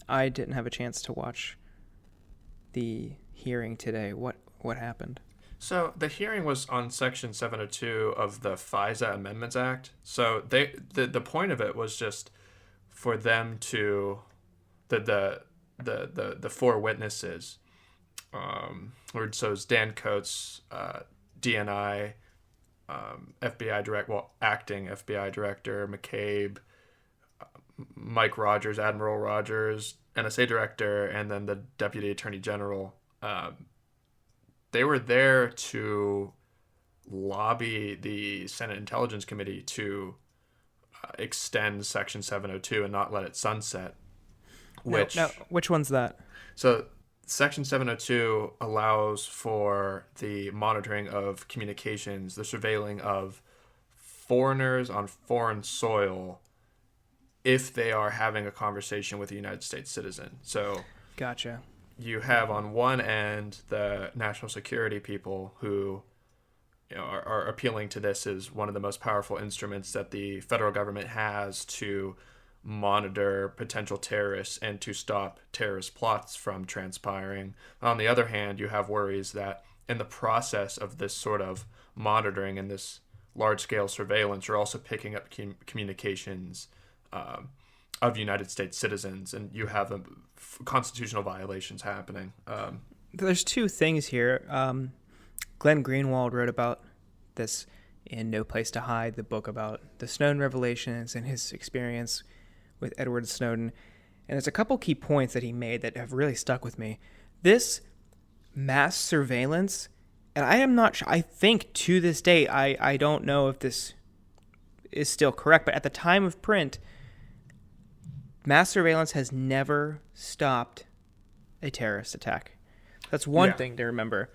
I didn't have a chance to watch the hearing today. What happened? So the hearing was on Section 702 of the FISA Amendments Act. So the point of it was just for them to the four witnesses. So it's Dan Coates, DNI, FBI direct, well, acting FBI director McCabe, Mike Rogers, Admiral Rogers, NSA director, and then the Deputy Attorney General. They were there to lobby the Senate Intelligence Committee to extend Section 702 and not let it sunset. Which one's that? So Section 702 allows for the monitoring of communications, the surveilling of foreigners on foreign soil if they are having a conversation with a United States citizen. So Gotcha. you have on one end the national security people who are appealing to this as one of the most powerful instruments that the federal government has to monitor potential terrorists and to stop terrorist plots from transpiring. On the other hand, you have worries that in the process of this sort of monitoring and this large-scale surveillance, you're also picking up communications of United States citizens, and you have constitutional violations happening. There's two things here. Glenn Greenwald wrote about this in No Place to Hide, the book about the Snowden revelations and his experience with Edward Snowden. And there's a couple key points that he made that have really stuck with me. This mass surveillance, and I am not sure, I think to this day, I don't know if this is still correct, but at the time of print, mass surveillance has never stopped a terrorist attack. That's one thing to remember.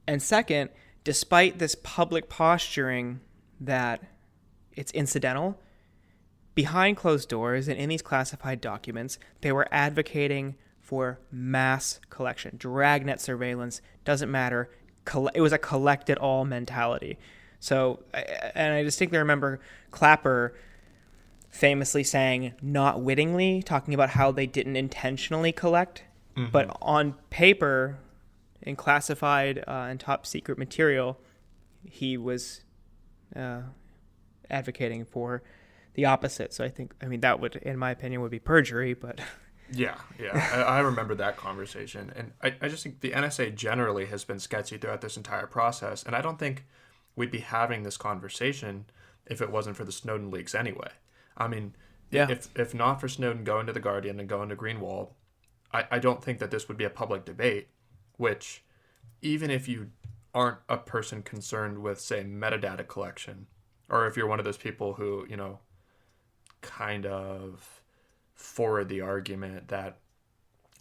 And second, despite this public posturing that it's incidental, behind closed doors and in these classified documents, they were advocating for mass collection. Dragnet surveillance, doesn't matter. It was a collect it all mentality. So, and I distinctly remember Clapper famously saying, not wittingly, talking about how they didn't intentionally collect, but on paper, in classified and top secret material, he was advocating for the opposite. So that would, in my opinion, would be perjury, but... Yeah. I remember that conversation. And I just think the NSA generally has been sketchy throughout this entire process. And I don't think we'd be having this conversation if it wasn't for the Snowden leaks anyway. I mean, if not for Snowden going to The Guardian and going to Greenwald, I don't think that this would be a public debate, which even if you aren't a person concerned with, say, metadata collection, or if you're one of those people who, kind of forward the argument that,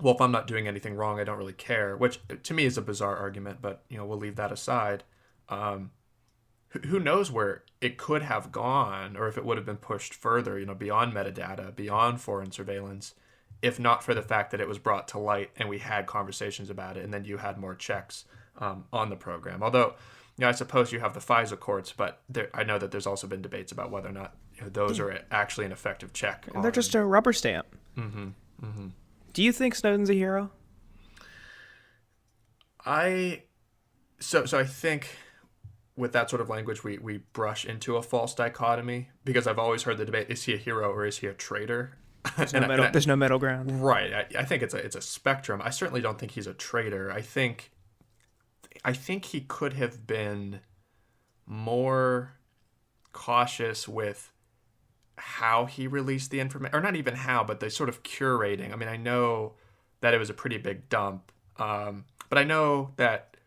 well, if I'm not doing anything wrong, I don't really care, which to me is a bizarre argument, but, we'll leave that aside. Who knows where it could have gone, or if it would have been pushed further, beyond metadata, beyond foreign surveillance, if not for the fact that it was brought to light and we had conversations about it, and then you had more checks on the program. Although, I suppose you have the FISA courts, but I know that there's also been debates about whether or not those are actually an effective check. They're just a rubber stamp. Do you think Snowden's a hero? I think with that sort of language, we brush into a false dichotomy, because I've always heard the debate, is he a hero or is he a traitor? There's no middle ground. Right. I think it's a spectrum. I certainly don't think he's a traitor. I think he could have been more cautious with how he released the information, or not even how, but the sort of curating. I mean, I know that it was a pretty big dump, but I know that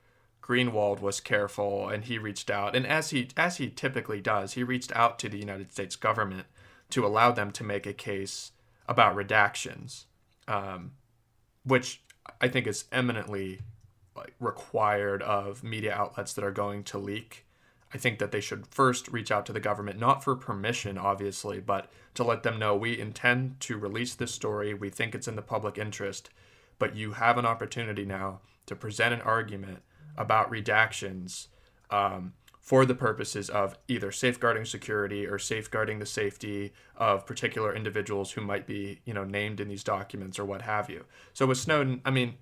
Greenwald was careful and he reached out, and as he typically does, he reached out to the United States government to allow them to make a case about redactions, which I think is eminently required of media outlets that are going to leak. I think that they should first reach out to the government, not for permission, obviously, but to let them know, we intend to release this story. We think it's in the public interest, but you have an opportunity now to present an argument about redactions for the purposes of either safeguarding security or safeguarding the safety of particular individuals who might be, named in these documents or what have you. So with Snowden, I mean,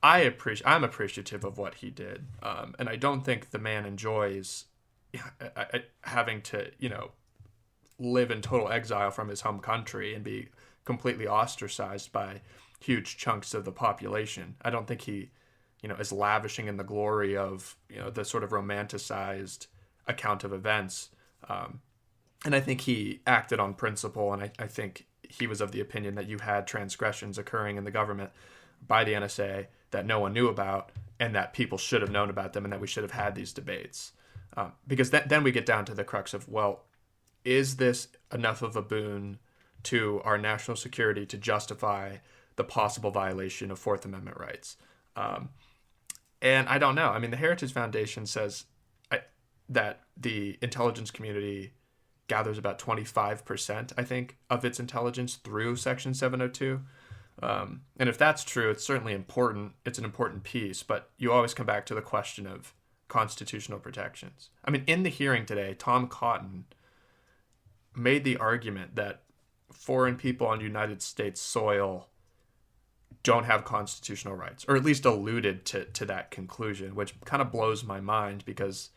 I'm appreciative of what he did, and I don't think the man enjoys having to, live in total exile from his home country and be completely ostracized by huge chunks of the population. I don't think he, is lavishing in the glory of, the sort of romanticized account of events. And I think he acted on principle, and I think he was of the opinion that you had transgressions occurring in the government by the NSA that no one knew about, and that people should have known about them, and that we should have had these debates. Because then we get down to the crux of, well, is this enough of a boon to our national security to justify the possible violation of Fourth Amendment rights? And I don't know. I mean, the Heritage Foundation says that the intelligence community gathers about 25%, I think, of its intelligence through Section 702. And if that's true, it's certainly important. It's an important piece, but you always come back to the question of constitutional protections. I mean, in the hearing today, Tom Cotton made the argument that foreign people on United States soil don't have constitutional rights, or at least alluded to that conclusion, which kind of blows my mind because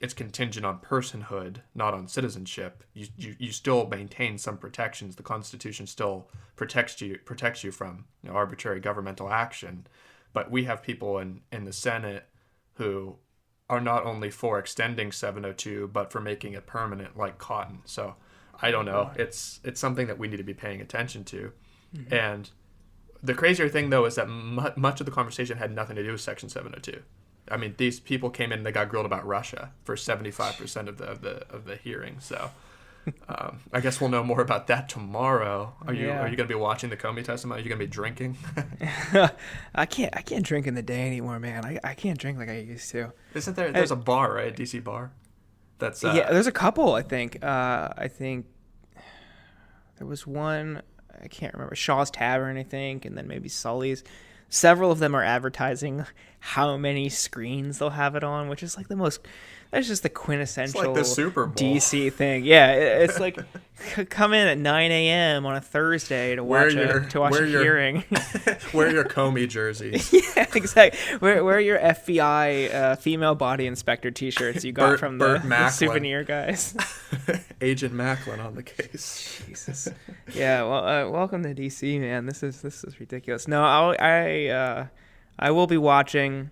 it's contingent on personhood, not on citizenship. You still maintain some protections. The Constitution still protects you from arbitrary governmental action. But we have people in the Senate who are not only for extending 702, but for making it permanent, like Cotton. So I don't know. It's something that we need to be paying attention to. Mm-hmm. And the crazier thing, though, is that much of the conversation had nothing to do with Section 702. I mean, these people came in and they got grilled about Russia for 75% of the hearing. So I guess we'll know more about that tomorrow. Are you going to be watching the Comey testimony? Are you going to be drinking? I can't drink in the day anymore, man. I can't drink like I used to. Isn't there? There's a bar, right? A DC bar. That's there's a couple. I think there was one. I can't remember, Shaw's Tavern, I think, and then maybe Sully's. Several of them are advertising how many screens they'll have it on, which is like that's just the quintessential, it's like the Super Bowl DC thing. Yeah, it's like come in at 9 a.m. on a Thursday to watch a hearing. Wear your Comey jerseys. Yeah, exactly. Wear your FBI female body inspector T-shirts you got from the souvenir guys. Agent Macklin on the case. Jesus. Yeah. Well, welcome to DC, man. This is ridiculous. No, I will be watching.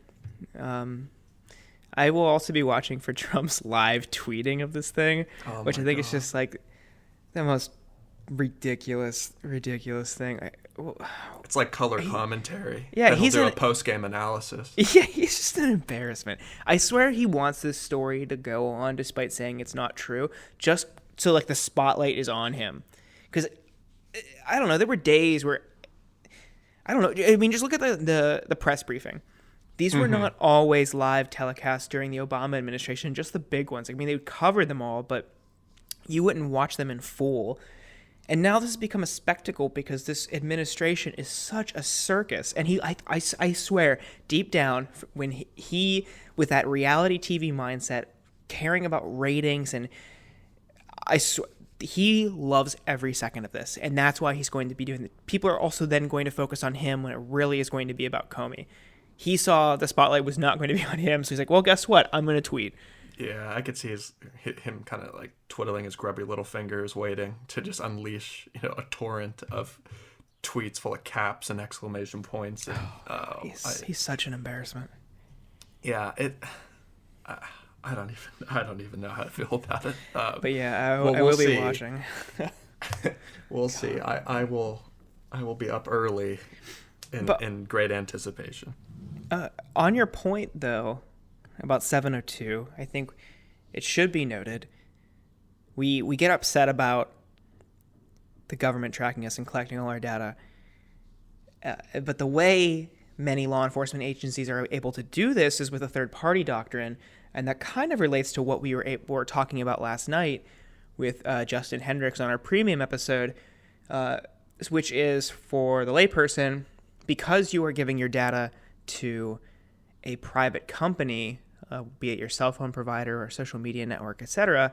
I will also be watching for Trump's live tweeting of this thing, which I think is just like the most ridiculous thing. It's like color commentary. Yeah, he'll do a post-game analysis. Yeah, he's just an embarrassment. I swear he wants this story to go on despite saying it's not true, just so like the spotlight is on him. Because I don't know, there were days where I don't know. I mean, just look at the press briefing. These were not always live telecasts during the Obama administration, just the big ones. I mean, they would cover them all, but you wouldn't watch them in full. And now this has become a spectacle because this administration is such a circus. And I swear, deep down, when he with that reality TV mindset, caring about ratings, and he loves every second of this. And that's why he's going to be doing it. People are also then going to focus on him when it really is going to be about Comey. He saw the spotlight was not going to be on him, so he's like, well, guess what? I'm going to tweet. Yeah, I could see him kind of like twiddling his grubby little fingers, waiting to just unleash, a torrent of tweets full of caps and exclamation points. And, he's such an embarrassment. Yeah, I don't even know how to feel about it. But yeah, I will be watching. We'll see. I will be up early in great anticipation. On your point, though, about 702, I think it should be noted, we get upset about the government tracking us and collecting all our data, but the way many law enforcement agencies are able to do this is with a third-party doctrine, and that kind of relates to what we were talking about last night with Justin Hendricks on our premium episode, which is for the layperson, because you are giving your data to a private company, be it your cell phone provider or social media network, etc.,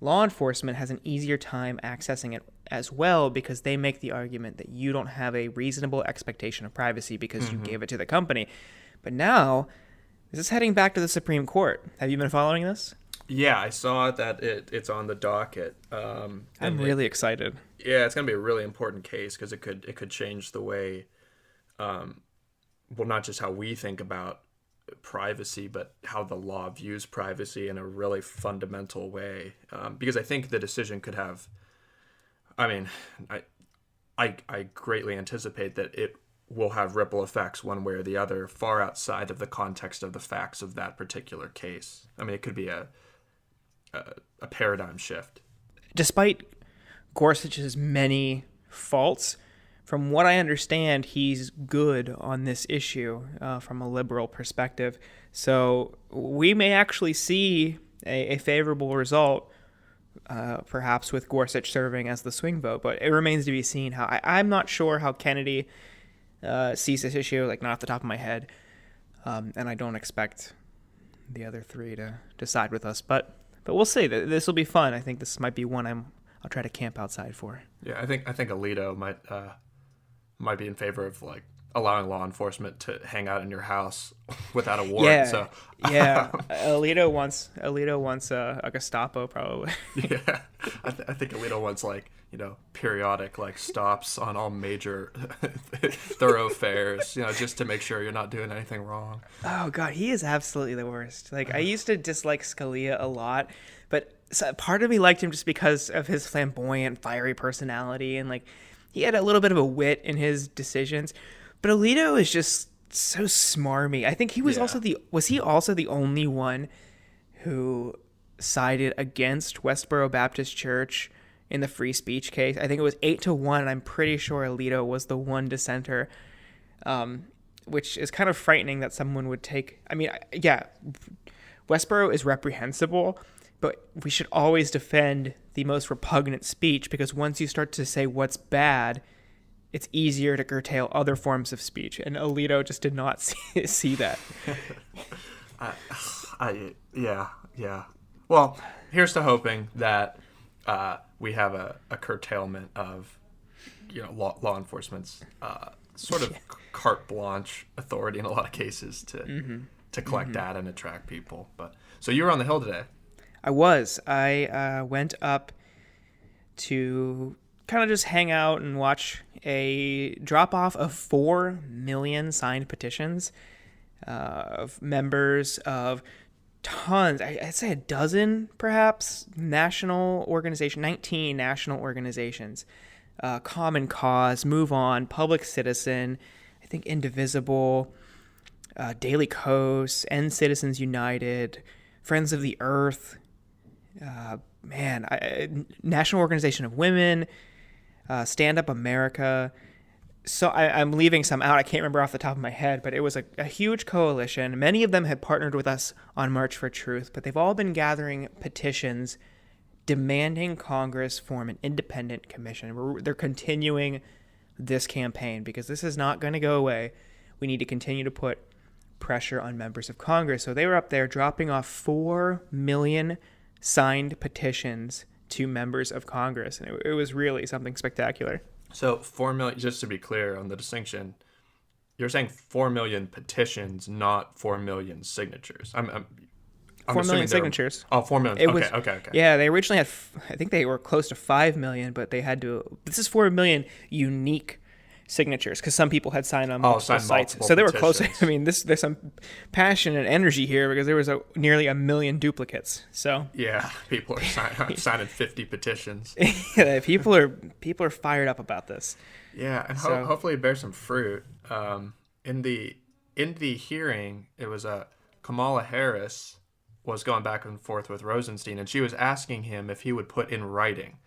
law enforcement has an easier time accessing it as well because they make the argument that you don't have a reasonable expectation of privacy because you gave it to the company. But now, this is heading back to the Supreme Court. Have you been following this? Yeah, I saw that it's on the docket. I'm really excited. Yeah, it's going to be a really important case because it could change the way, well, not just how we think about privacy, but how the law views privacy in a really fundamental way. Because I think the decision could have, I mean, I greatly anticipate that it will have ripple effects one way or the other, far outside of the context of the facts of that particular case. I mean, it could be a paradigm shift. Despite Gorsuch's many faults, from what I understand, he's good on this issue from a liberal perspective. So we may actually see a favorable result, perhaps with Gorsuch serving as the swing vote. But it remains to be seen. How I'm not sure how Kennedy sees this issue, like not off the top of my head. And I don't expect the other three to side with us. But we'll see. This will be fun. I think this might be one I'll try to camp outside for. Yeah, I think Alito might be in favor of like allowing law enforcement to hang out in your house without a warrant. Yeah. Alito wants a Gestapo probably. Yeah, I think Alito wants like periodic like stops on all major thoroughfares, just to make sure you're not doing anything wrong. Oh God, he is absolutely the worst. Like I used to dislike Scalia a lot, but part of me liked him just because of his flamboyant, fiery personality and like. He had a little bit of a wit in his decisions, but Alito is just so smarmy. I think he was also the only one who sided against Westboro Baptist Church in the free speech case. I think it was 8-1. I'm pretty sure Alito was the one dissenter, which is kind of frightening that someone would take. I mean, yeah, Westboro is reprehensible, but we should always defend the most repugnant speech because once you start to say what's bad, it's easier to curtail other forms of speech. And Alito just did not see that. Yeah. Well, here's to hoping that we have a curtailment of law enforcement's sort of carte blanche authority in a lot of cases to collect data and attract people. But so you were on the Hill today. I was. I went up to kind of just hang out and watch a drop-off of 4 million signed petitions of members of tons, I'd say a dozen perhaps, 19 national organizations. Common Cause, Move On, Public Citizen, I think Indivisible, Daily Kos, End Citizens United, Friends of the Earth, National Organization of Women, Stand Up America. So I'm leaving some out. I can't remember off the top of my head, but it was a huge coalition. Many of them had partnered with us on March for Truth, but they've all been gathering petitions demanding Congress form an independent commission. They're continuing this campaign because this is not going to go away. We need to continue to put pressure on members of Congress. So they were up there dropping off 4 million signed petitions to members of Congress, and it was really something spectacular. So 4 million, just to be clear on the distinction, you're saying 4 million petitions, not 4 million signatures. I'm 4 million signatures. 4 million. Okay. Yeah, they originally had, I think they were close to 5 million, but they had to, this is 4 million unique signatures because some people had signed on multiple sites. So they were close. I mean, there's some passion and energy here because there was nearly 1 million duplicates. So yeah, people are signing 50 petitions. Yeah, people are fired up about this. Yeah, and hopefully it bears some fruit. In the hearing, it was Kamala Harris was going back and forth with Rosenstein, and she was asking him if he would put in writing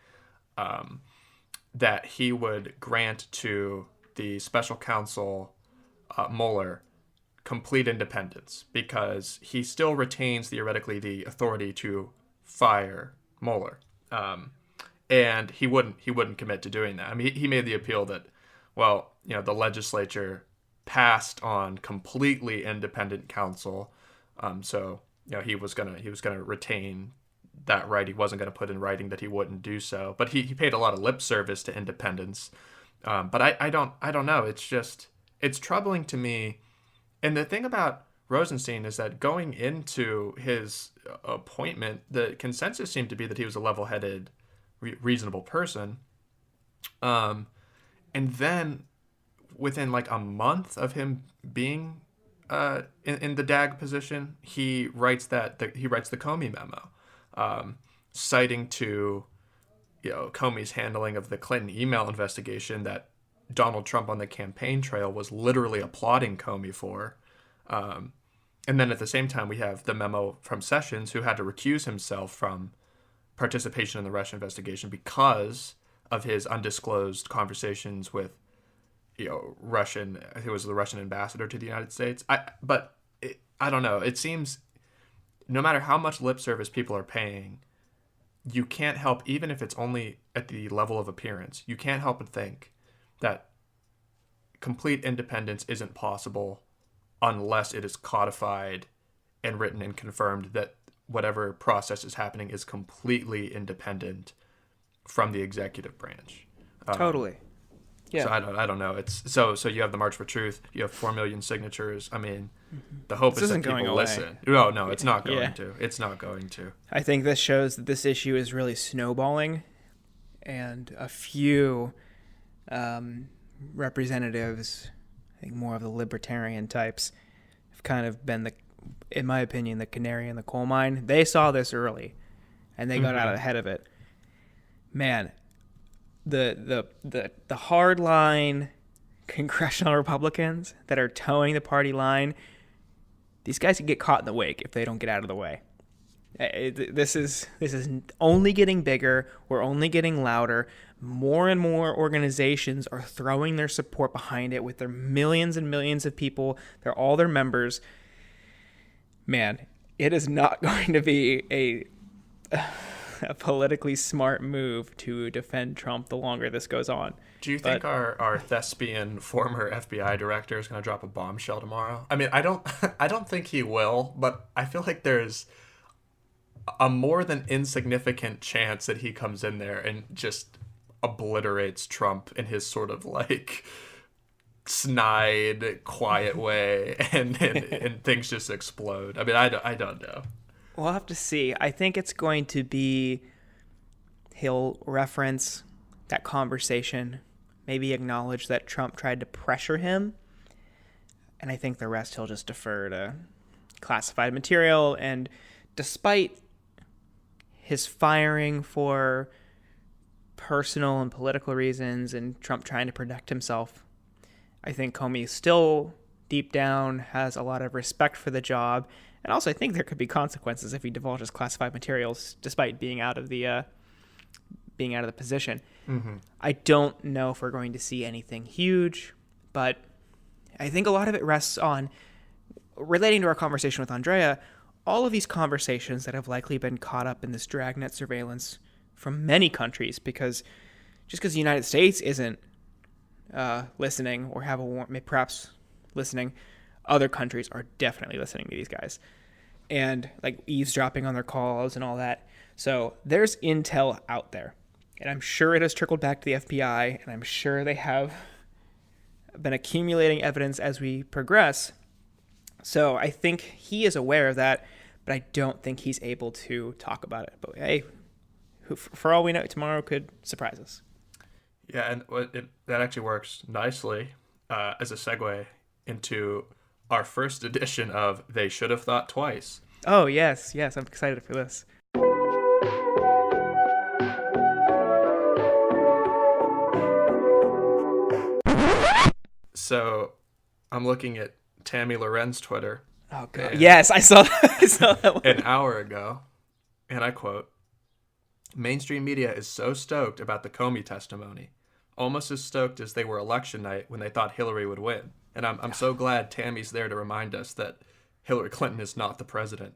that he would grant to the special counsel Mueller complete independence because he still retains theoretically the authority to fire Mueller, and he wouldn't commit to doing that. I mean, he made the appeal that, well, the legislature passed on completely independent counsel So he was gonna retain that right. He wasn't gonna put in writing that he wouldn't do so. But he paid a lot of lip service to independence. But I don't know. It's troubling to me. And the thing about Rosenstein is that going into his appointment, the consensus seemed to be that he was a level-headed, reasonable person. And then within like a month of him being in the DAG position, he writes the Comey memo, citing to Comey's handling of the Clinton email investigation that Donald Trump on the campaign trail was literally applauding Comey for. And then at the same time, we have the memo from Sessions, who had to recuse himself from participation in the Russia investigation because of his undisclosed conversations with, who was the Russian ambassador to the United States. I don't know. It seems no matter how much lip service people are paying, you can't help, even if it's only at the level of appearance, you can't help but think that complete independence isn't possible unless it is codified and written and confirmed that whatever process is happening is completely independent from the executive branch. Totally. Yeah. So I don't know. It's so you have the March for Truth. You have 4 million signatures. I mean, the hope is that people listen. No, it's not going to. It's not going to. I think this shows that this issue is really snowballing, and a few representatives, I think more of the libertarian types, have kind of been in my opinion, the canary in the coal mine. They saw this early, and they got out ahead of it. Man, the hardline congressional Republicans that are towing the party line, these guys can get caught in the wake if they don't get out of the way. This is only getting bigger. We're only getting louder. More and more organizations are throwing their support behind it with their millions and millions of people. They're all their members. Man, it is not going to be a politically smart move to defend Trump the longer this goes on. Do you think our thespian former FBI director is going to drop a bombshell tomorrow? I mean, I don't think he will, but I feel like there's a more than insignificant chance that he comes in there and just obliterates Trump in his sort of like snide, quiet way, and things just explode. I mean, I don't know. We'll have to see. I think it's going to be he'll reference that conversation, maybe acknowledge that Trump tried to pressure him, and I think the rest he'll just defer to classified material. And despite his firing for personal and political reasons and Trump trying to protect himself, I think Comey still deep down has a lot of respect for the job. And also I think there could be consequences if he divulges classified materials despite being out of the position. Mm-hmm. I don't know if we're going to see anything huge, but I think a lot of it rests on, relating to our conversation with Andrea, all of these conversations that have likely been caught up in this dragnet surveillance from many countries, because just because the United States isn't listening or have a warrant, perhaps listening, other countries are definitely listening to these guys and like eavesdropping on their calls and all that. So there's intel out there, and I'm sure it has trickled back to the FBI, and I'm sure they have been accumulating evidence as we progress. So I think he is aware of that, but I don't think he's able to talk about it. But hey, for all we know, tomorrow could surprise us. Yeah, and that actually works nicely as a segue into our first edition of They Should Have Thought Twice. Oh, yes, I'm excited for this. So I'm looking at Tammy Lauren's Twitter. Oh, God. Yes, I saw that one. An hour ago, and I quote, "Mainstream media is so stoked about the Comey testimony, almost as stoked as they were election night when they thought Hillary would win. And I'm so glad Tammy's there to remind us that Hillary Clinton is not the president."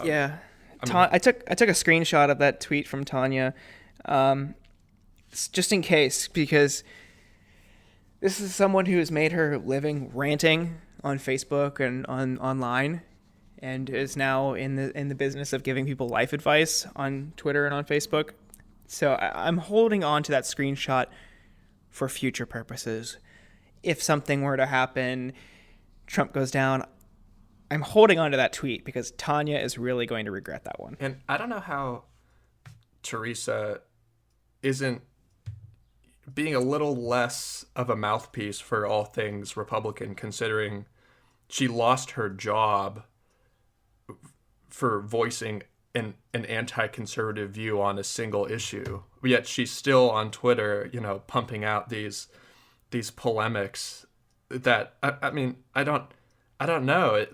Yeah. I took a screenshot of that tweet from Tanya, just in case, because this is someone who has made her living ranting on Facebook and online, and is now in the business of giving people life advice on Twitter and on Facebook. So I'm holding on to that screenshot for future purposes. If something were to happen, Trump goes down, I'm holding on to that tweet because Tanya is really going to regret that one. And I don't know how Teresa isn't being a little less of a mouthpiece for all things Republican, considering she lost her job for voicing an anti-conservative view on a single issue. Yet she's still on Twitter, pumping out these polemics that I mean, I don't know.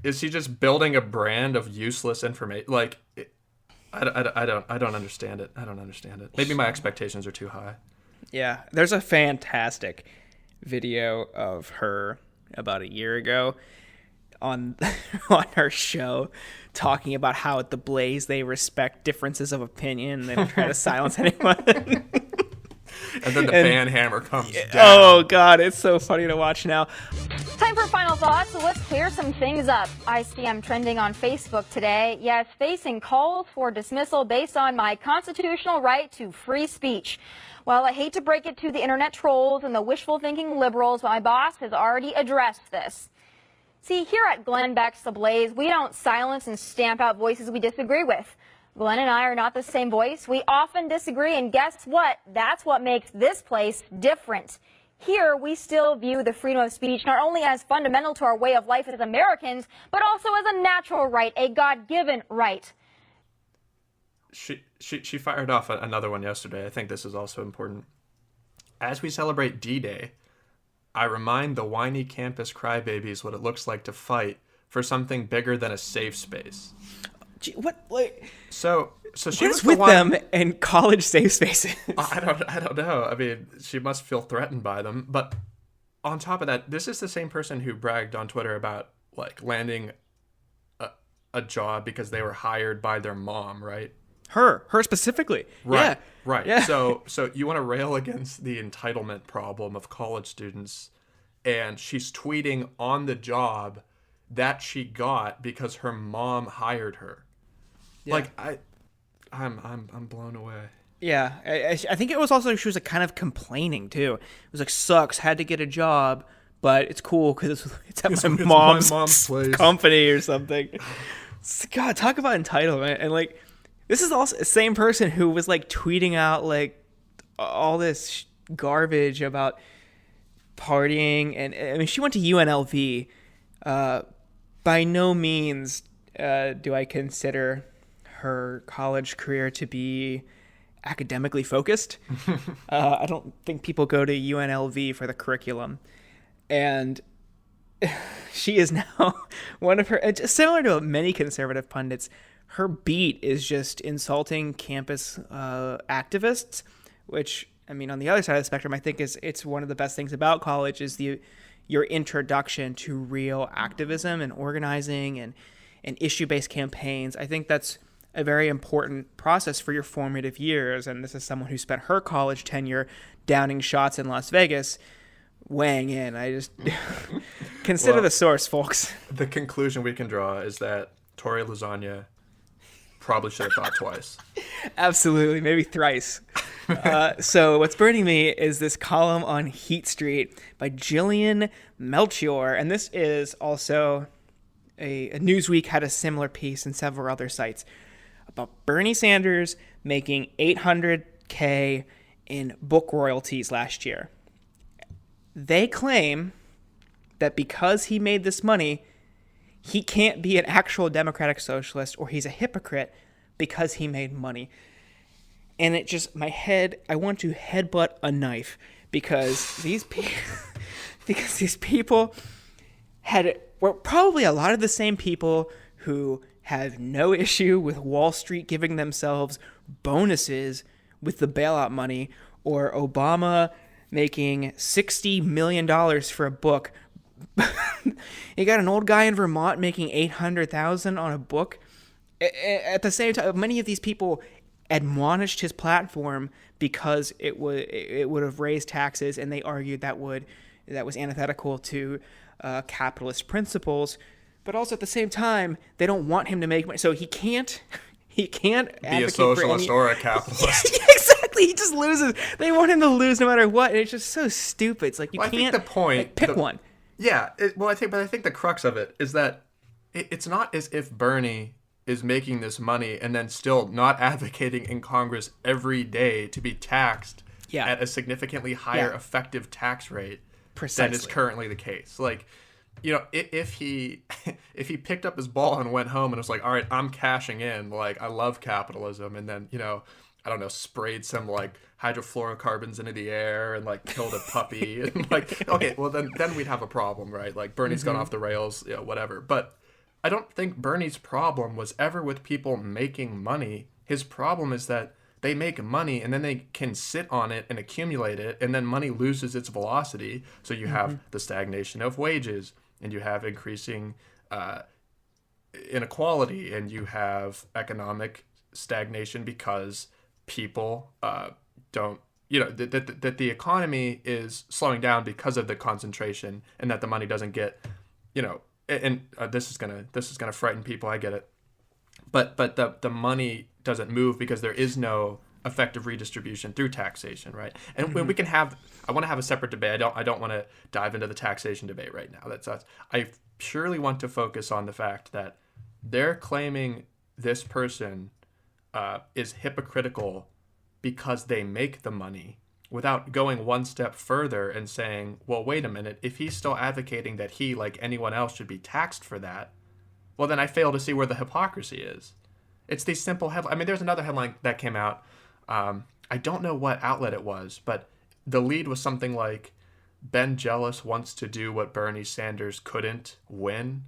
Is she just building a brand of useless information? I don't understand it. I don't understand it. Maybe my expectations are too high. Yeah, there's a fantastic video of her about a year ago on her show talking about how at the Blaze they respect differences of opinion. They don't try to silence anyone. And then the ban hammer comes down. Oh, God, it's so funny to watch now. Time for final thoughts, so let's clear some things up. I see I'm trending on Facebook today. Yes, facing calls for dismissal based on my constitutional right to free speech. Well, I hate to break it to the internet trolls and the wishful thinking liberals, but my boss has already addressed this. See, here at Glenn Beck's The Blaze, we don't silence and stamp out voices we disagree with. Glenn and I are not the same voice. We often disagree, and guess what? That's what makes this place different. Here, we still view the freedom of speech not only as fundamental to our way of life as Americans, but also as a natural right, a God-given right. She fired off another one yesterday. I think this is also important. As we celebrate D-Day, I remind the whiny campus crybabies what it looks like to fight for something bigger than a safe space. Gee, what? So she what was is with one, them and college safe spaces? I don't know. I mean, she must feel threatened by them. But on top of that, this is the same person who bragged on Twitter about landing a job because they were hired by their mom, right? Her specifically. Right. Yeah. Right. Yeah. So you want to rail against the entitlement problem of college students, and she's tweeting on the job that she got because her mom hired her. Yeah. I'm blown away. Yeah, I think it was also she was kind of complaining too. It was sucks, had to get a job, but it's cool because it's at my mom's place. company or something. God, talk about entitlement. And this is also the same person who was tweeting out all this garbage about partying, and I mean she went to UNLV. By no means do I consider her college career to be academically focused. I don't think people go to UNLV for the curriculum. And she is now one of her, similar to many conservative pundits, her beat is just insulting campus activists, which, I mean, on the other side of the spectrum, I think it's one of the best things about college is your introduction to real activism and organizing and issue-based campaigns. I think that's a very important process for your formative years. And this is someone who spent her college tenure downing shots in Las Vegas, weighing in. I just consider the source, folks. The conclusion we can draw is that Tori Lasagna probably should have thought twice. Absolutely, maybe thrice. So what's burning me is this column on Heat Street by Jillian Melchior. And this is also a Newsweek had a similar piece and several other sites about Bernie Sanders making $800K in book royalties last year. They claim that because he made this money, he can't be an actual democratic socialist, or he's a hypocrite because he made money. And it just, my head, I want to headbutt a knife because these people were probably a lot of the same people who have no issue with Wall Street giving themselves bonuses with the bailout money, or Obama making $60 million for a book. You got an old guy in Vermont making $800,000 on a book. At the same time, many of these people admonished his platform because it would have raised taxes, and they argued that was antithetical to capitalist principles. but also at the same time, they don't want him to make money. So he can't Be a socialist or a capitalist. Exactly. He just loses. They want him to lose no matter what. And it's just so stupid. It's like, you can't. I think the point. Pick one. Yeah. I think the crux of it is that it's not as if Bernie is making this money and then still not advocating in Congress every day to be taxed at a significantly higher effective tax rate than is currently the case. Like, you know, if he picked up his ball and went home and was like, all right, I'm cashing in, like, I love capitalism, and then, you know, I don't know, sprayed some like hydrofluorocarbons into the air and like killed a puppy and like, okay, well then we'd have a problem, right? Like, Bernie's gone off the rails, you know, whatever. But I don't think Bernie's problem was ever with people making money. His problem is that they make money and then they can sit on it and accumulate it, and then money loses its velocity. So you have the stagnation of wages, and you have increasing inequality, and you have economic stagnation because people don't, you know, that the economy is slowing down because of the concentration, and that the money doesn't get, you know, and this is gonna frighten people. I get it, but the money doesn't move because there is no effective redistribution through taxation, right? And when we can have, I want to have a separate debate. I don't want to dive into the taxation debate right now. I purely want to focus on the fact that they're claiming this person is hypocritical because they make the money, without going one step further and saying, well, wait a minute, if he's still advocating that he, like anyone else, should be taxed for that, well, then I fail to see where the hypocrisy is. It's these simple headlines. I mean, there's another headline that came out. I don't know what outlet it was, but the lead was something like, Ben Jealous wants to do what Bernie Sanders couldn't win.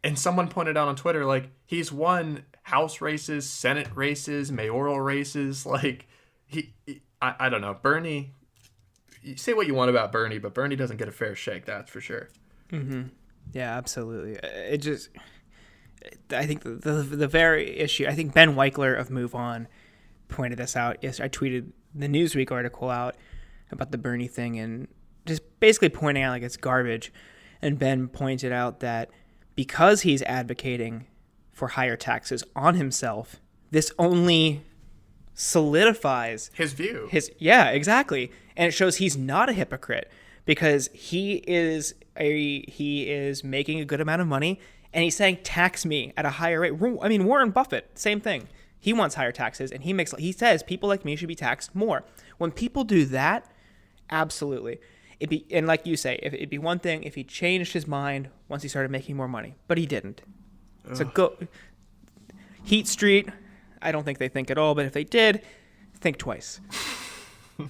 And someone pointed out on Twitter, like, he's won House races, Senate races, mayoral races. Like, I don't know. Bernie, you say what you want about Bernie, but Bernie doesn't get a fair shake, that's for sure. Mm-hmm. Yeah, absolutely. I think the very issue, I think Ben Weichler of Move On pointed this out. Yes, I tweeted the Newsweek article out about the Bernie thing and just basically pointing out like it's garbage. And Ben pointed out that because he's advocating for higher taxes on himself, this only solidifies his view. Yeah, exactly. And it shows he's not a hypocrite, because he is making a good amount of money, and he's saying, tax me at a higher rate. I mean, Warren Buffett, same thing. He wants higher taxes, and he says people like me should be taxed more. When people do that, absolutely. And like you say, it'd be one thing if he changed his mind once he started making more money, but he didn't. Ugh. So go Heat Street. I don't think they think at all, but if they did, think twice.